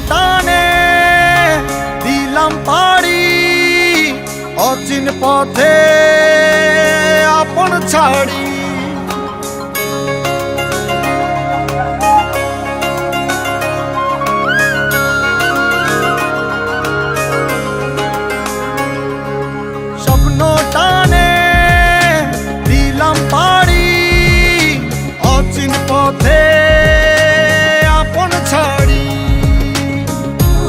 টানে দিলাম পাড়ি অচিন পথে আপন ছাড়ি। স্বপ্ন টানে দিলাম পাড়ি অচিন পথে আপন ছাড়ি।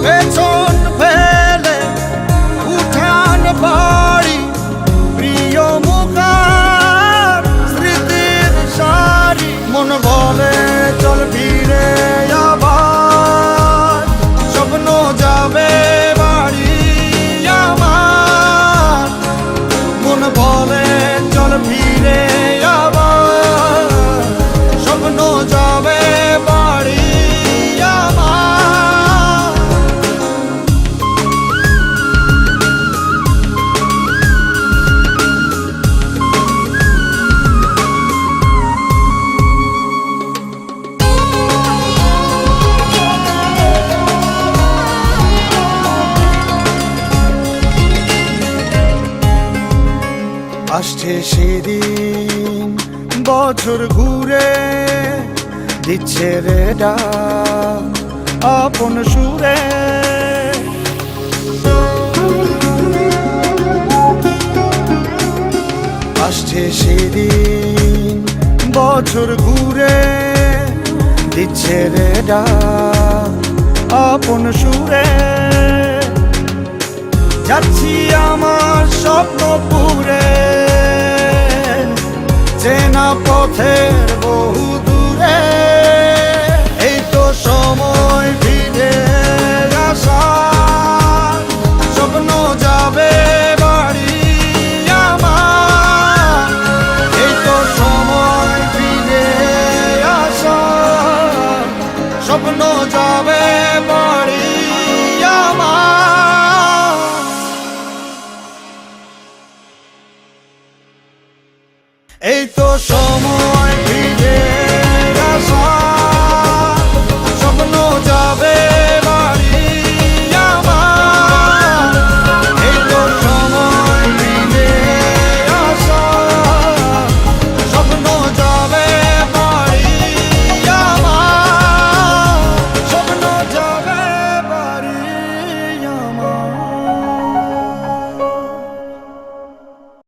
পেছন ফেলে উঠান বাড়ি প্রিয় মুখার স্মৃতির সারি। মন বলে চল ফিরে আবার স্বপ্ন যাবে বাড়ি আমার। মন বলে চল ফিরে আবার স্বপ্ন যাবে বাড়ি আমার। আসছে সেদিন বছর ঘুরে দিচ্ছে রে ডাক আপন সুরে। আসছে সেদিন বছর ঘুরে দিচ্ছে রে ডাক আপন সুরে। যাচ্ছি আমার স্বপ্ন পুরে চেনা পথের বহু দূরে। এই তো সময় ফিরে আসার স্বপ্ন যাবে বাড়ি আমার। এই তো সময় ফিরে আসার স্বপ্ন যাবে বাড়ি আমার। এই তো সময়